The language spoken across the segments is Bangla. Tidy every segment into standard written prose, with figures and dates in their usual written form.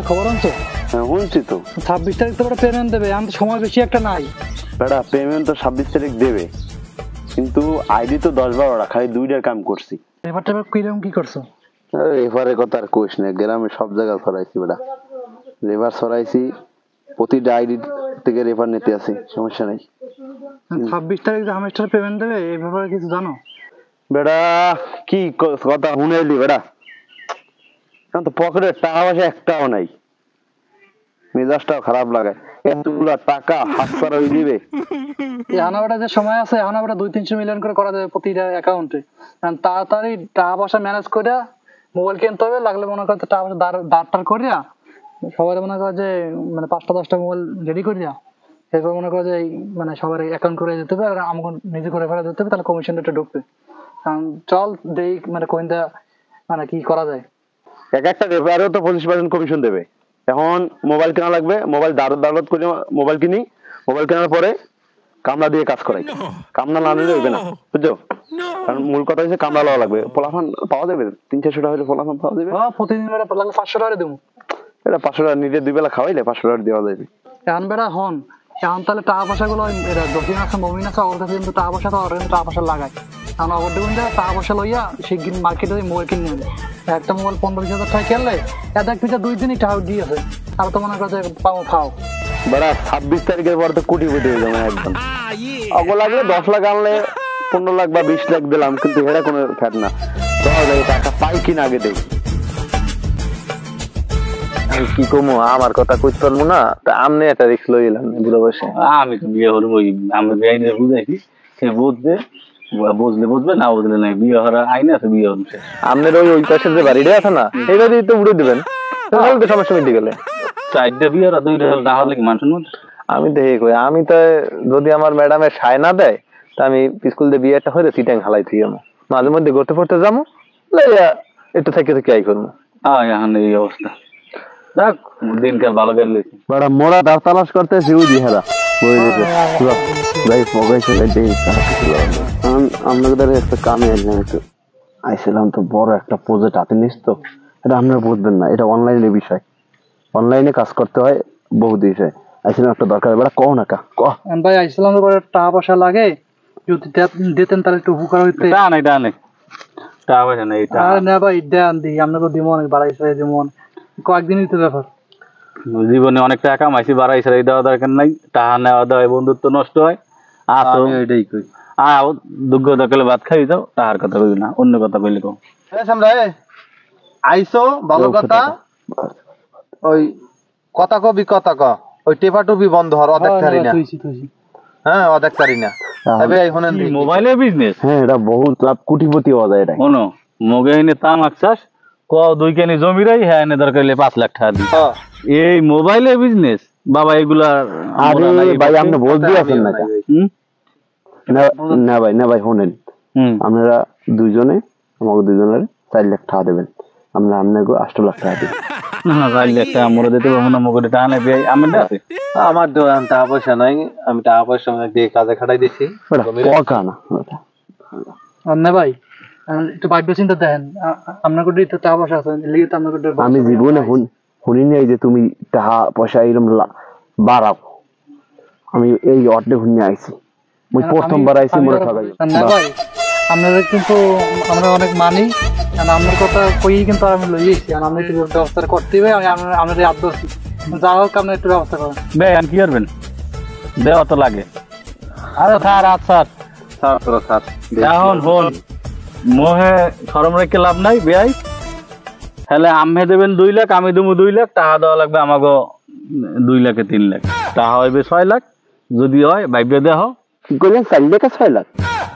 খবর আনছো? শুনছি তো 26 তারিখ তো পেমেন্ট দেবে, আমি তো সময় বেশি একটা নাই। বেটা পেমেন্ট তো 26 তারিখ দেবে, কিন্তু আইডি তো 10-12টা, খালি 2টার কাম করছি। এবার কিরকম কি করছো? এবারে কথা আর কইস না, গ্রামে সব জায়গায় ছড়াইছি বেটা, লেবার ছড়াইছি, প্রতিটা আইডি থেকে রেফার নিতে আসি, সমস্যা নাই। 26 তারিখ হামেস্টার পেমেন্ট দেবে, এই ব্যাপারে কিছু জানো? বেটা কি কথা শুনাইলি বেটা, এখন তো পকেটে টাকা পয়সা একটাও নাই, মেজাজটাও খারাপ লাগে, এতগুলা টাকা হাত ছাড়া হয়ে দিবে। হানাবাটা যে সময় আছে, হানাবাটা 200-300 মিলিয়ন করে করা যাবে প্রতিটা অ্যাকাউন্টে। তাড়াতাড়ি টাকা পয়সা ম্যানেজ করে মোবাইল কিনতে হবে, লাগলে মনে করতে টাকা পয়সা দাঁড়টার করিয়া সবাই মনে করে যে মানে 5টা-10টা মোবাইল রেডি করিয়া এরপর মনে করে যে মানে সবার অ্যাকাউন্ট করে যেতে হবে, আর আমাকে নিজে করে ফেলা যেতে হবে, তাহলে কমিশনটা একটু ঢুকবে। চল দেই মানে কোনটা মানে কি করা যায়। একটা রেফারেও তো 25% কমিশন দেবে। এখন মোবাইল কেনা লাগবে, মোবাইল ডাউনলোড করে মোবাইল কিনি, মোবাইল কেনার পরে কামলা দিয়ে কাজ করাই, কামলা না নিলে হইবে না, বুঝছো? কারণ মূল কথা হচ্ছে কামলা লওয়া লাগবে, ফলাফল পাওয়া যাবে 300-400 টাকা হলে ফলাফল পাওয়া যাবে। প্রতিদিন লাগলে 500 টাকা দেবো, এটা 500 টাকা নিজে 2 বেলা খাওয়াইলে 500 টাকা দেওয়া যাবে। এখন বেড়া হন এখন তাহলে টাকা পয়সা গুলো দক্ষিণ আছে মমিন আছে ওর কাছে কিন্তু টাকা পয়সা তো টাকা পয়সা লাগায়, কারণ অগর দেখুন টাকা পয়সা লইয়া সেই মার্কেটে মোবাইল কিনে নেবে। একটা মোবাইল 15,000 টাকা কিনলে এক পিঠা 2 দিনই টাকা দিয়েছে, আর তো মনে করছে পাও খাও বেড়া 26 তারিখের পর তো কোটিপতি হয়ে যাবে একদম। অগ লাগলে 10 লাখ আনলে 15 লাখ বা 20 লাখ দিলাম, কিন্তু এটা কোনো ফ্যাট না, টাকা পাই কিনা আগে দেখ। কি কমো আমার কথা কইতে পারবো না, তা আমনে একটা রিস্ক লইলাম বুড়ো বয়সে। আমি তো বিয়ে হলো ওই আমি বেআইনে বুঝাইছি, সে বুঝবে, বুঝবে না বুঝলে নাই, বিয়ে হওয়ার আইন আছে, বিয়ে হচ্ছে। আপনার ওই পাশের যে বাড়িটা আছে না, এই বাড়ি তো উড়ে দিবেন, তাহলে তো সমস্যা মিটে গেলে। 4টা বিয়ে আর 2টা না হলে কি মানুষের মধ্যে আমি তো কই, আমি তো যদি আমার ম্যাডামের সায় না দেয়, তা আমি স্কুল দিয়ে বিয়েটা হয়ে চিটাং হালাই থুই, মাঝে মধ্যে ঘুরতে পড়তে যাবো, একটু থেকে থেকে আই করবো। এখন এই অবস্থা, দেখ দিনকাল ভালো গেলে বড় মোড়া দাও তালাশ করতেছি ওই দিহারা বই দিতে ভাই পগাই চলে দেই। আপনাদের একটা কামে আসলাম, একটু আইছিলাম তো, বড় একটা প্রজেক্ট হাতে নিস তো, এটা আপনারা বুঝবেন না, এটা অনলাইনে বিষয়, অনলাইনে কাজ করতে হয় বহু বিষয়। আইছিলাম একটা দরকার, এবার কও না কা ক ভাই আইছিলাম তো, টাকা পয়সা লাগে, যদি দিতেন তাহলে একটু উপকার হইতে। টাকা নাই টাকা পয়সা নেই, আর না ভাই দেন দিই, আপনাকে দিব অনেক বাড়াইছে যেমন কয়েকদিনই তো ব্যাপার, জীবনে অনেক টাকা কামাইছি, বাড়াইছে এই দেওয়া দরকার নাই, টাকা নেওয়া দেওয়া বন্ধুত্ব নষ্ট হয়। আসো এটাই কই, যোগ্যতা করলে ভাত খাই যাও, টাকার কথা কইবি না, অন্য কথা কইলে কও। আইসো ভালো কথা, ওই কথা কবি কথা ক, ওই টেপা টুপি বন্ধ হর, অদেখ তারি না, হ্যাঁ অদেখ তারি না। মোবাইলের বিজনেস, হ্যাঁ এটা বহুত লাভ, কোটিপতি হওয়া যায়। এটা শোনো, মগে এনে তামাক চাষ ক 2 কেনি জমি রাই, হ্যাঁ এনে দরকার হলে 5 লাখ টাকা দিই। এই মোবাইলের বিজনেস বাবা, এগুলা ভাই আপনি বলতে আছেন না না ভাই, না ভাই শোনেন, আপনারা দুইজনে আমাকে দুজনের 4 লাখ টাকা দেবেন, আমরা আপনাকে 8 লাখ টাকা দেবেন। না 4 লাখ টাকা আমরা দিতে পারবো না, মগে টাকা নাই ভাই, আমি আছে আমার টাকা পয়সা নাই, আমি টাকা পয়সা দিয়ে কাজে খাটাই দিছি না ভাই, একটু ভাববে চিন্তা দেখেন, আপনার তো টাকা পয়সা আছে, আমি জীবনে শুনি নাই যে তুমি টাকা পয়সা এরকম বাড়াও, আমি এই অর্ধেক শুনে আইছি, আমি প্রথমবার আইছি মনে থাকাই না ভাই, আপনাদের কিন্তু আমরা অনেক মানি, আপনার কথা কই কিন্তু আমি লইয়েছি, আর আপনি একটু ব্যবস্থা করতে হবে, আমাদের আদর্শ যা হোক আপনি একটু ব্যবস্থা করেন। বেআইন কি করবেন, দেওয়া তো লাগে। আরে স্যার আচ্ছা এখন হন, মোহে শরম রেখে লাভ নাই বেআই, তাহলে আমি দেবেন 2 লাখ, আমি দেবো 2 লাখ, টাকা দেওয়া লাগবে আমাকে 2 লাখে 3 লাখ, টাকা হইবে 6 লাখ, যদি হয় ভাইবে দেহ। কি করলেন 4 লাখে 6 লাখ?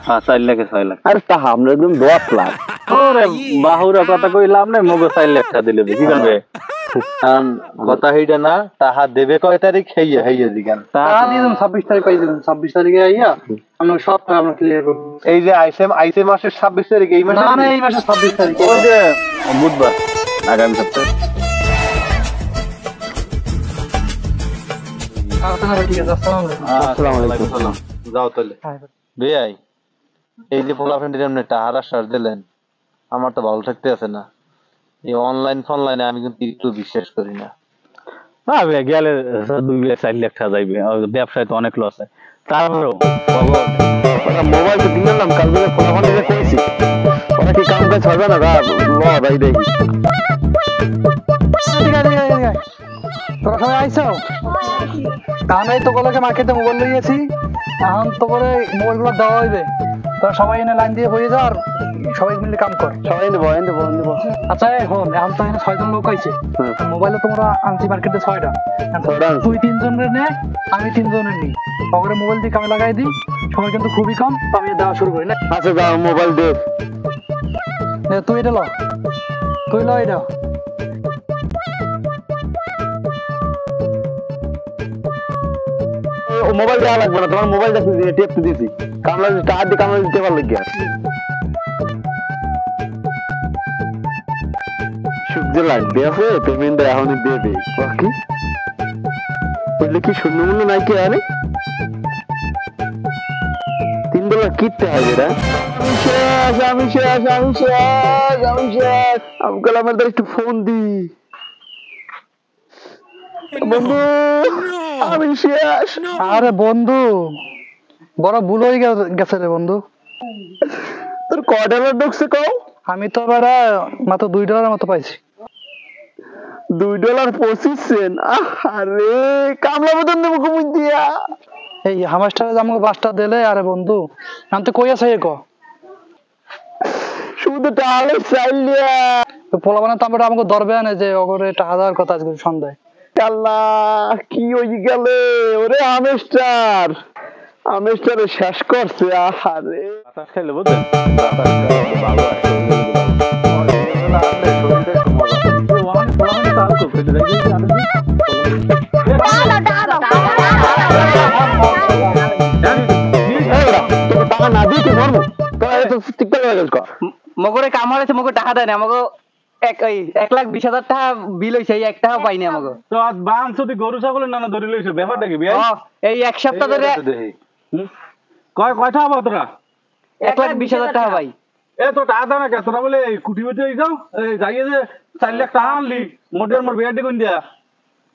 হ্যাঁ 4 লাখে 6 লাখ। আর টাকা আমরা একদম 10 লাখ। ওরে বাহুরা কথা কই লাভ নাই, মগে 4 লাখ টাকা দিলে কি করবে? কথা হইটা না, টাকা দেবে কয় তারিখ হেইয়া দিগান, টাকা দিয়ে দেন 26 তারিখ পাই দেবেন, 26 তারিখে আইয়া আমরা সব টাকা আমরা ক্লিয়ার করব। এই যে আইসে মাসের 26 তারিখ, এই মাসে না এই মাসের 26 তারিখ, ওই যে বুধবার আগামী সপ্তাহে। ঠিক আছে, আসসালামু আলাইকুম। যাও তাহলে বেআই। এই যে পোলাফ্রেন্ডের এমনি টাহার আশ্বাস দিলেন, আমার তো ভালো থাকতে আছে না। এই অনলাইন ফনলাইনে আমি কিন্তু একটু বিশ্বাস করি না। গেলে 2-4 লাখ টাকা যাইবে, ব্যবসায় তো অনেক লস হয়। তারপরেও মোবাইল তো দিয়ে দিলাম, কালকে ফোন দিয়ে কইছি ওরা কি কাম কাজ হবে না ভাই দেখি। তোরা সবাই আইছো? আমি তো বলে মার্কেটে মোবাইল লইয়েছি, এখন তো করে মোবাইল গুলো দেওয়া হইবে। তোরা সবাই এনে লাইন দিয়ে হয়ে যা, আর সবাই মিলে কাম কর। সবাই নেবো আচ্ছা এখন এখন তো এখানে 6 জন লোক আইছে, মোবাইলে তোমরা আনছি মার্কেটে 6টা, তুই 3 জনের নে, আমি 3 জনের নি, ওখানে মোবাইল দিয়ে কামে লাগাই দিই। সময় কিন্তু খুবই কম, তো আমি দেওয়া শুরু করি না। আচ্ছা যাও মোবাইল দে। তুই এটা ল, তুই ল এটা। মোবাইল দেওয়া লাগবে না, তোমার মোবাইল দেখতে টেপ দিয়েছি, কামলা টাকা দিয়ে কামলা দিতে পারলে কি সূর্য লাগবে আছে পেমেন্ট এখনই দেবে বাকি বললে কি শূন্য মূল্য নাই কি আরে $3 কিনতে হবে রে। আমি শেষ আঙ্কেল আমার একটু ফোন দি বন্ধু, আমি শেষ। আরে বন্ধু, বড় ভুল হয়ে গেছে রে বন্ধু। তোর $1 ঢুকছে কও? আমি তো বেড়া মাত্র $2 মতো পাইছি। $2.25। আরে কামলা মতন দেবো কমিয়ে দিয়া। এই হামাস্টারে আমাকে 5টা দিলে। আরে বন্ধু আমি তো কই আছে ক শুধু তাহলে চাইলিয়া পোলা বানা তো আমরা আমাকে ধরবে না যে ওগরে টাকা দেওয়ার কথা আজকে সন্ধ্যায়। আল্লাহ কি হয়ে গেলে ওরে আমেস্টারে শেষ করছে। আহারে বাতাস খাইলে বুঝলেন, ভালো টাকা না দিয়ে কি মরবো? মগরে কাম হয়েছে, মগর টাকা দেয় না। আমাকে 1,20,000 টাকা বিল হয়েছে, এই 1 টাকা পাইনি। আমাকে তো আজ বান যদি গরু ছাগলের নানা ধরে লইছে, ব্যাপারটা কি বিয়াই? এই 1 সপ্তাহ ধরে কয়টা হবো তোরা? 1,20,000 টাকা পাই। এ তো টাকা দাও না কে? তোরা বলে কুটি বেঁচে যাও, যাইয়ে যে 4 লাখ টাকা আনলি, মোটের মোট বিয়াটি কোন দিয়া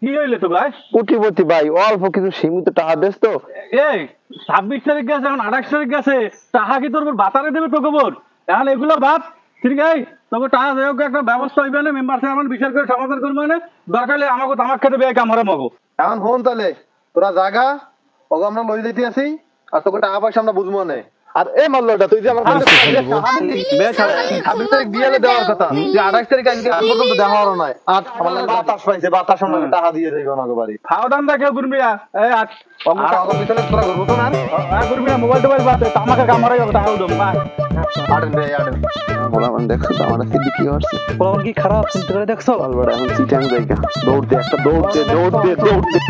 কি হইলে তো ভাই? কোটিপতি ভাই, অল্প কিছু সীমিত টাকা দেস তো। এই 26 তারিখ গেছে, এখন 28 তারিখ গেছে, টাকা কি তোর বাতারে দেবে তো খবর? এখন এগুলো বাদ, ঠিক আছে? তবে টাকা দেওয়া একটা ব্যবস্থা হইবে না, মেম্বার সাহেব আমার বিচার করে সমাধান করবে না। দরকার হলে আমাকে তামাক খেতে বেয়ে কাম হারে মগো। এখন ফোন তাহলে তোরা জাগা, ওকে আমরা লই দিতে আসি, আর তোকে টাকা পয়সা আমরা বুঝবো না। আর এই মাল্লটা তুই যে আমার কাছে 26 তারিখ বিয়েলে দেওয়ার কথা, যে 28 তারিখ আজকে আজ পর্যন্ত দেখা হলো না। আর আমার বাতাস পাইছে, বাতাস আমাকে টাকা দিয়ে যাইবে আমাকে বাড়ি। খাওয়া দাম কেউ করবি না, এই আজ টাকা পিছনে তোরা ঘুরবো তো না? করবি না, মোবাইল টোবাইল বাদ, তামাকে কাম হারাই যাবে, টাকা উঠবো। আড়েন রে আড়েন। বলা মানে দেখছো তো আমার সিদ্ধি কি হচ্ছে? পোলা কি খারাপ চিন্তা করে দেখছো? অলবড় এখন চিটাং জায়গা দৌড় দে, একটা দৌড় দে।